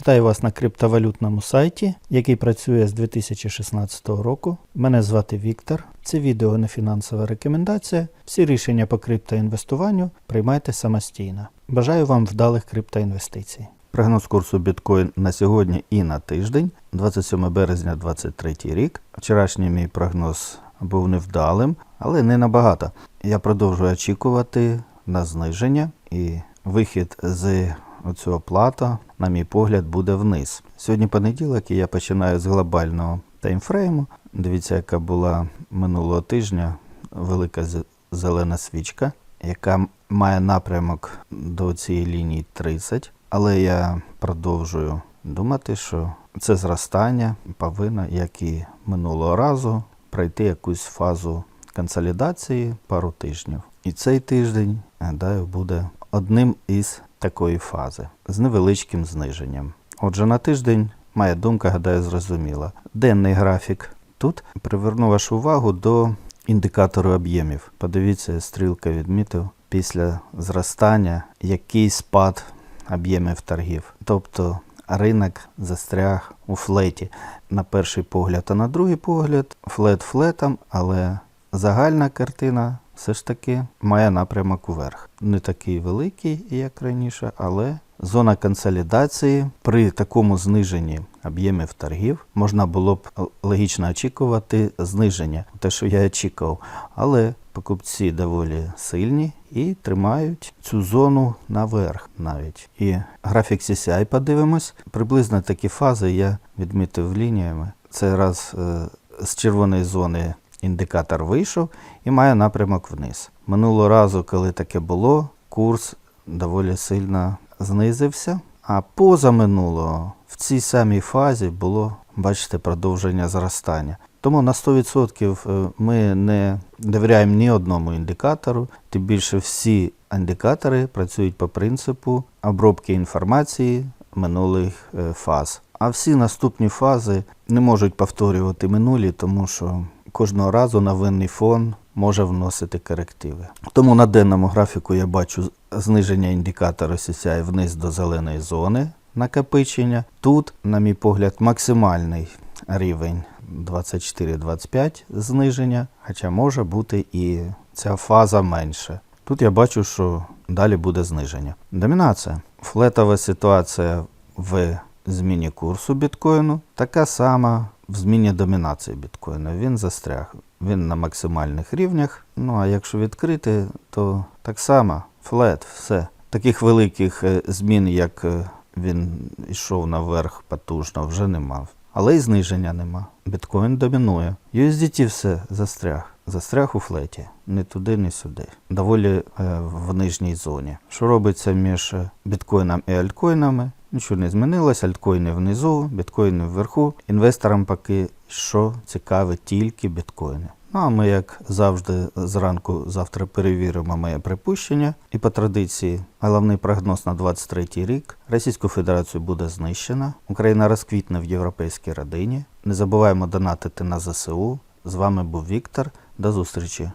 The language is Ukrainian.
Вітаю вас на криптовалютному сайті, який працює з 2016 року. Мене звати Віктор. Це відео не фінансова рекомендація. Всі рішення по криптоінвестуванню приймайте самостійно. Бажаю вам вдалих криптоінвестицій. Прогноз курсу біткоін на сьогодні і на тиждень, 27 березня 2023 рік. Вчорашній мій прогноз був невдалим, але не набагато. Я продовжую очікувати на зниження і вихід з оцього плато, на мій погляд, буде вниз. Сьогодні понеділок і я починаю з глобального таймфрейму. Дивіться, яка була минулого тижня велика зелена свічка, яка має напрямок до цієї лінії 30. Але я продовжую думати, що це зростання повинно, як і минулого разу, пройти якусь фазу консолідації пару тижнів. І цей тиждень, гадаю, буде одним із такої фази, з невеличким зниженням. Отже, на тиждень моя думка, гадаю, зрозуміла. Денний графік. Тут приверну вашу увагу до індикатору об'ємів. Подивіться, стрілка відмітив, після зростання який спад об'ємів торгів. Тобто ринок застряг у флеті. На перший погляд, а на другий погляд флет флетом, але загальна картина все ж таки має напрямок уверх. Не такий великий, як раніше, але зона консолідації при такому зниженні об'ємів торгів можна було б логічно очікувати зниження, те, що я очікував. Але покупці доволі сильні і тримають цю зону наверх навіть. І графік CCI подивимось. Приблизно такі фази я відмітив лініями. Це раз з червоної зони індикатор вийшов і має напрямок вниз. Минулого разу, коли таке було, курс доволі сильно знизився. А позаминулого в цій самій фазі було, бачите, продовження зростання. Тому на 100% ми не довіряємо ні одному індикатору, тим більше всі індикатори працюють по принципу обробки інформації минулих фаз. А всі наступні фази не можуть повторювати минулі, тому що кожного разу новинний фон може вносити корективи. Тому на денному графіку я бачу зниження індикатора CCI вниз до зеленої зони накопичення. Тут, на мій погляд, максимальний рівень 24-25 зниження, хоча може бути і ця фаза менше. Тут я бачу, що далі буде зниження. Домінація. Флетова ситуація в зміні курсу біткоїну така сама в зміні домінації біткоїну. Він застряг. Він на максимальних рівнях. Ну а якщо відкрити, то так само флет, все. Таких великих змін, як він йшов наверх потужно, вже нема. Але і зниження нема. Біткоін домінує. USDT все застряг. Застряг у флеті. Ні туди, ні сюди. Доволі в нижній зоні. Що робиться між біткоїном і альткоїнами? Нічого не змінилось. Альткоїни внизу, біткоїни вверху. Інвесторам поки що цікаві тільки біткоїни. Ну а ми, як завжди, зранку завтра перевіримо моє припущення. І по традиції, головний прогноз на 2023 рік. Російську Федерацію буде знищена. Україна розквітне в європейській родині. Не забуваємо донатити на ЗСУ. З вами був Віктор. До зустрічі.